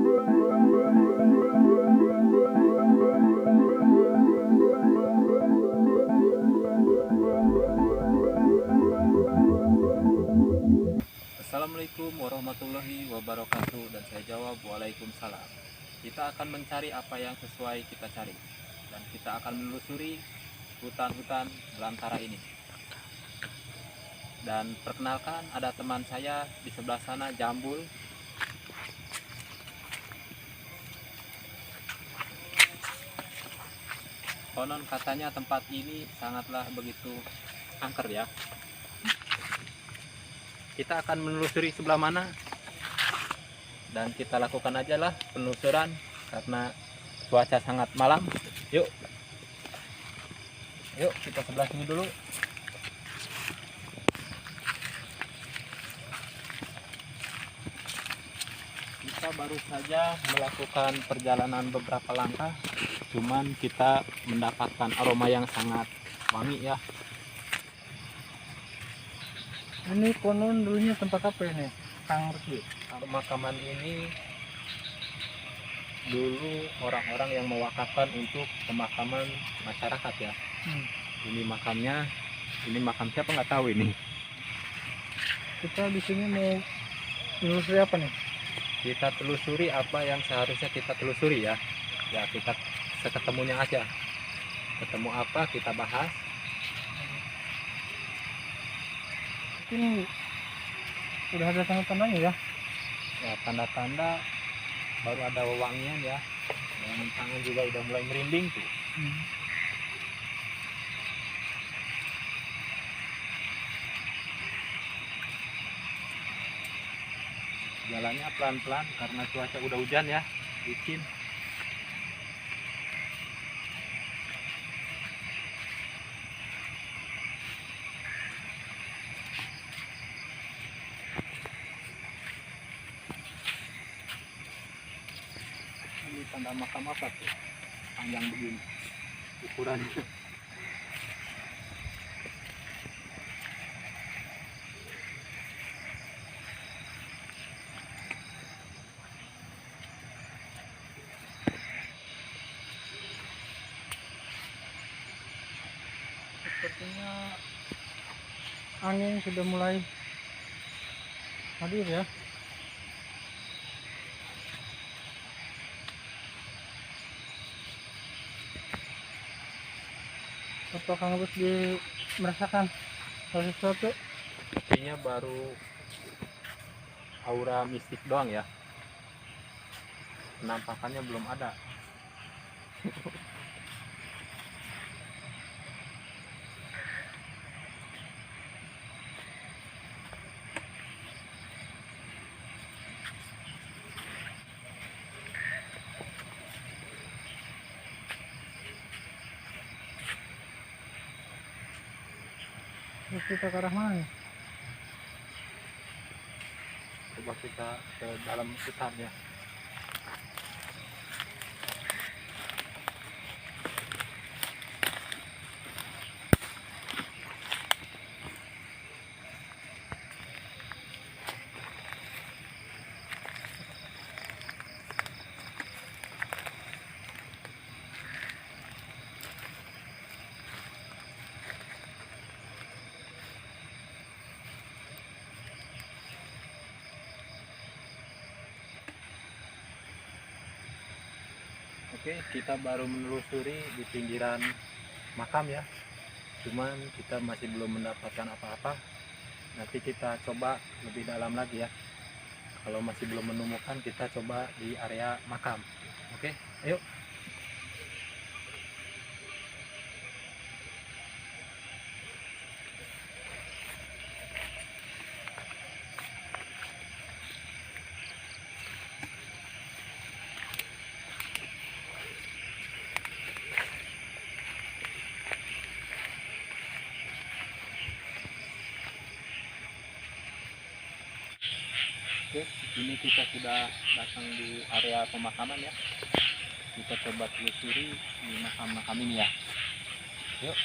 Assalamualaikum warahmatullahi wabarakatuh, dan saya jawab waalaikumsalam. Kita akan mencari apa yang sesuai kita cari, dan kita akan menelusuri hutan-hutan belantara ini. Dan perkenalkan, ada teman saya di sebelah sana, Jambul. Konon katanya tempat ini sangatlah begitu angker ya. Kita akan menelusuri sebelah mana, dan kita lakukan aja lah penelusuran karena cuaca sangat malam. Yuk kita sebelah sini dulu. Kita baru saja melakukan perjalanan beberapa langkah, cuman kita mendapatkan aroma yang sangat wangi ya. Ini konon dulunya tempat apa ini, Kang Rusdi? Pemakaman ini dulu orang-orang yang mewakafkan untuk pemakaman masyarakat ya. Ini makamnya, ini makam siapa nggak tahu ini. Kita di sini mau menelusuri apa nih? Kita telusuri apa yang seharusnya kita telusuri ya. Ya kita seketemunya aja. Ketemu apa kita bahas. Ini udah ada tanda-tandanya ya? Ya tanda-tanda baru ada wewangian ya. Dan tangan juga udah mulai merinding tuh. Jalannya pelan-pelan karena cuaca udah hujan ya, licin. Ini tanda makam apa tuh? Panjang begini ukurannya. Sepertinya angin sudah mulai hadir ya. Apa Kang Rusdi merasakan hal sesuatu? Sepertinya baru aura mistik doang ya. Penampakannya belum ada. Terus kita ke arah mana nih? Coba kita ke dalam hutan ya. Oke, kita baru menelusuri di pinggiran makam ya. Cuman kita masih belum mendapatkan apa-apa. Nanti kita coba lebih dalam lagi ya. Kalau masih belum menemukan, kita coba di area makam. Oke, ayo. Oke, ini kita sudah datang di area pemakaman ya. Kita coba telusuri di makam-makam ini ya. Yuk.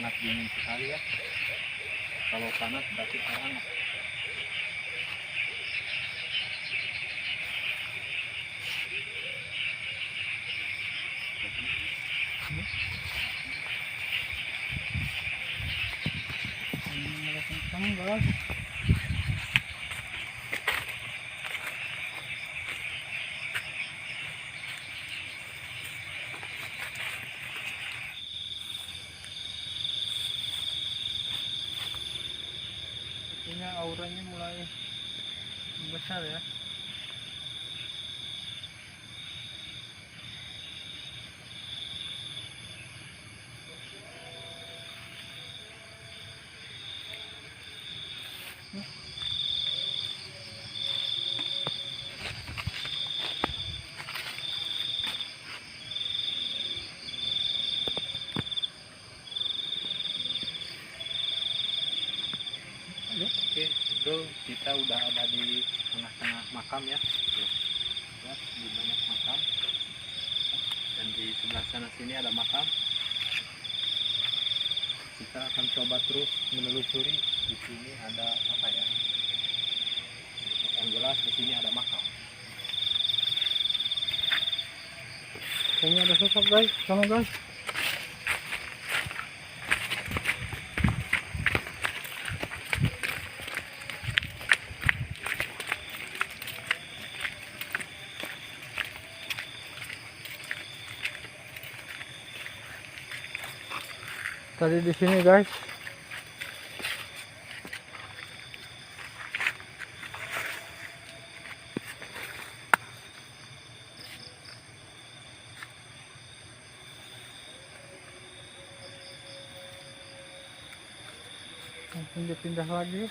sangat dingin sekali ya. Kalau panas berarti hangat. Mulai kencang guys. Sepertinya auranya mulai besar ya. Oke, bro, kita udah ada di tengah-tengah makam ya. Tuh, lihat di banyak makam. Dan di sebelah sana sini ada makam. Kita akan coba terus menelusuri. Di sini ada apa ya? Yang jelas di sini ada makam. Kayaknya ada sosok guys, sama guys. Tadi di sini guys. Langsung dia pindah lagi.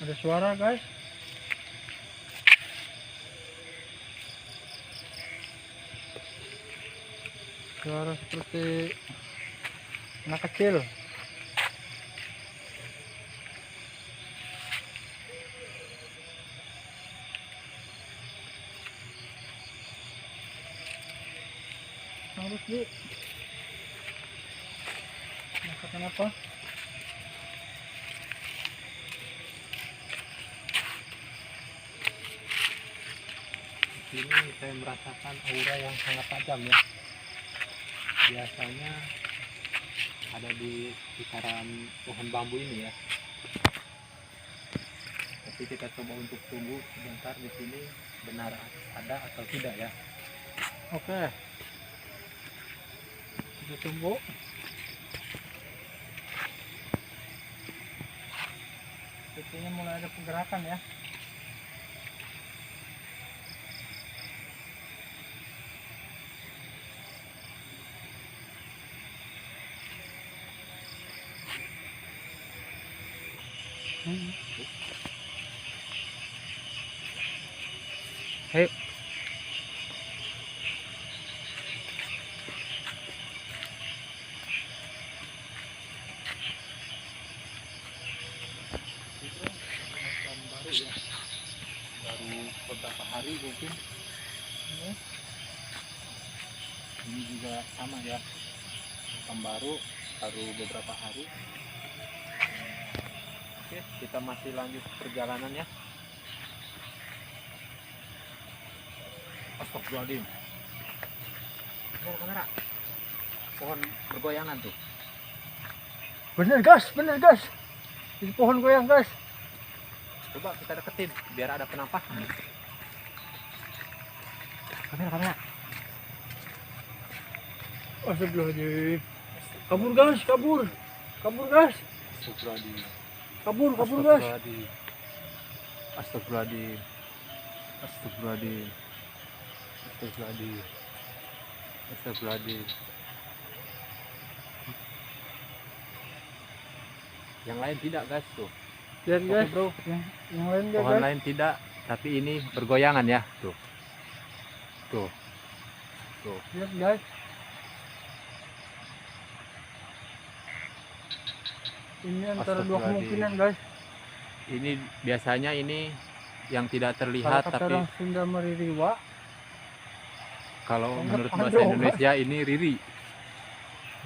Ada suara guys. Suara seperti anak kecil. Harus di. Kenapa? Ini saya merasakan aura yang sangat tajam ya. Biasanya ada di sekitaran pohon bambu ini ya. Tapi kita coba untuk tunggu sebentar di sini benar ada atau tidak ya. Oke. Kita tunggu. Sepertinya mulai ada pergerakan ya. Hei. Baru ya. Baru beberapa hari mungkin. Ini juga sama ya. Makam baru beberapa hari. Oke, kita masih lanjut perjalanan ya. Astagfirullahaladzim. Kamera. Pohon bergoyangan tuh. Bener gas. Ini pohon goyang guys. Coba kita deketin biar ada penampakan. Kamera. Astagfirullahaladzim. Kabur guys. Astagfirullahaladzim. Kabur guys. Astagfirullahaladzim. Yang lain tidak guys tuh. Lihat Oke guys, bro, yang lain dia pohon guys. lain tidak, tapi ini bergoyangan ya tuh. Tuh. Tuh. Lihat guys. Ini antara dua kemungkinan guys. Ini biasanya ini yang tidak terlihat, Kalau kata tapi orang Sunda meririwa. kalau Anggap menurut bahasa aduh, Indonesia ini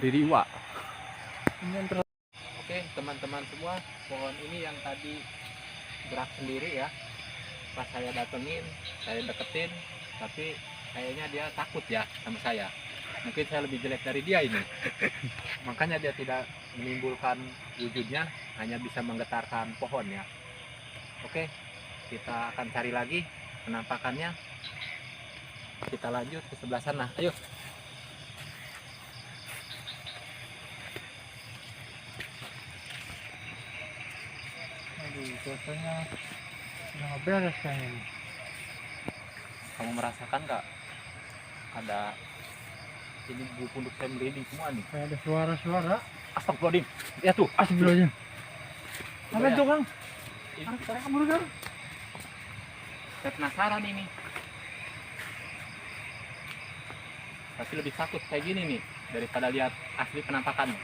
ririwa. Ini antara Oke teman-teman semua, pohon ini yang tadi gerak sendiri ya, pas saya datengin, saya deketin, tapi kayaknya dia takut ya sama saya. Mungkin saya lebih jelek dari dia ini. Makanya dia tidak menimbulkan wujudnya, hanya bisa menggetarkan pohon ya. Oke, kita akan cari lagi penampakannya. Kita lanjut ke sebelah sana. Ayo. aduh, suasananya udah nggak beres kayaknya nih. Kamu merasakan nggak? Ada ini bulu punduk saya merinding semua nih. Kayak ada suara-suara. Astagfirullahaladzim. Ya tuh. Astagfirullahaladzim. Apa ya. itu Kang? Ini Ada kabur kan? saya penasaran ini. Tapi lebih takut kayak gini nih daripada lihat asli penampakannya.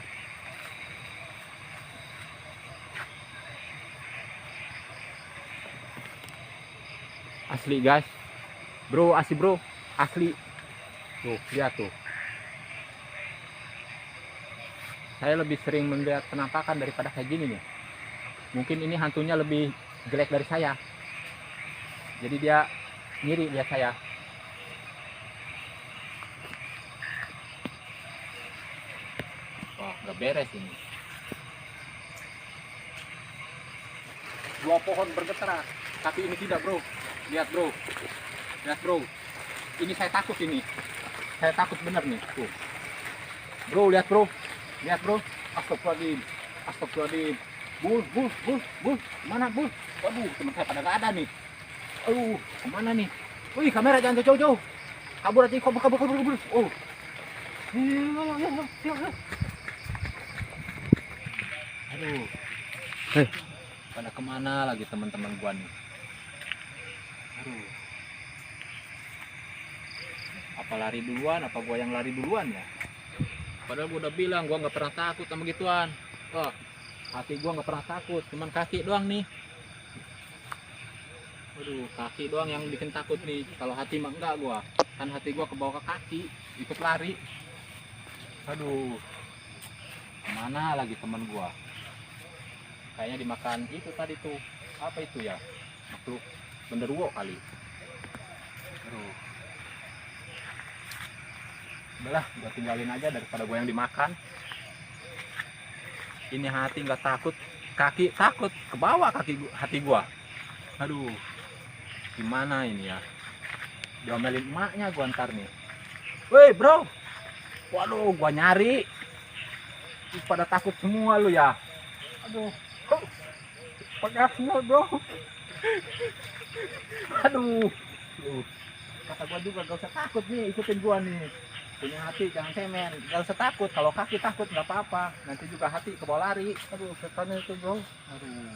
Asli guys, bro, asli bro, asli. Tuh lihat tuh. Saya lebih sering melihat penampakan daripada kayak gini nih. Mungkin ini hantunya lebih jelek dari saya. Jadi dia ngiri lihat saya. Wah, nggak beres ini. Dua pohon bergetar, tapi ini tidak bro. Lihat bro, lihat bro. Ini saya takut ini. Saya takut bener nih. Tuh. Bro, lihat bro, lihat bro. Astagfirullahaladzim, astagfirullahaladzim. Bul, mana bul? Waduh, teman saya pada nggak ada nih. Aduh, kemana nih? Wih, kamera jangan jauh-jauh. Kabur aja, kabur. Oh. Aduh. Hei. Pada kemana lagi teman-teman gua nih? Aduh. Apa lari duluan? Apa gua yang lari duluan ya? Padahal gua udah bilang gua nggak pernah takut sama gituan. Oh, hati gua nggak pernah takut, cuman kaki doang nih. Aduh, kaki doang yang bikin takut nih. Kalau hati mah enggak gua. Kan hati gua kebawa ke kaki, ikut lari. Aduh. Kemana lagi teman gua? Kayaknya dimakan itu tadi tuh. Apa itu ya? Makhluk genderuwo kali. Aduh. Udahlah, gua tinggalin aja daripada gua yang dimakan. Ini hati nggak takut, kaki takut, ke bawah hati gua. Aduh. Gimana ini ya? Diomelin emaknya gua ntar nih. Woi bro, waduh gua nyari. Ih, pada takut semua lu ya. Aduh, pakai sinyal bro. Aduh. Kata gua juga gak usah takut nih, ikutin gua nih. Punya hati jangan cemen, gak usah takut. Kalau kaki takut nggak apa-apa, nanti juga hati ke bawah lari. Aduh, setan itu bro. Aduh.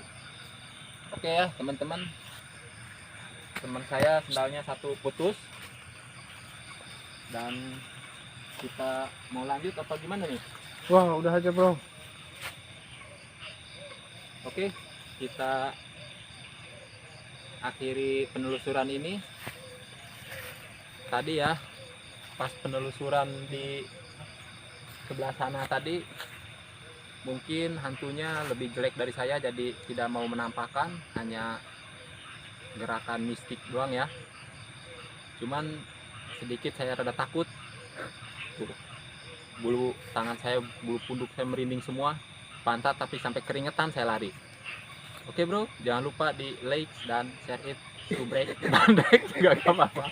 Oke ya teman-teman, teman saya sendalnya satu putus dan kita mau lanjut apa gimana nih? Wah, udah aja bro. Oke, kita akhiri penelusuran ini. Tadi ya, pas penelusuran di sebelah sana tadi, mungkin hantunya lebih jelek dari saya, jadi tidak mau menampakkan, hanya gerakan mistik doang ya. Cuman sedikit saya rada takut. Tuh, bulu tangan saya, bulu punduk saya merinding semua, pantat tapi sampai keringetan saya lari. Oke bro, jangan lupa di like dan share it, subrek, bandrek juga gak apa-apa.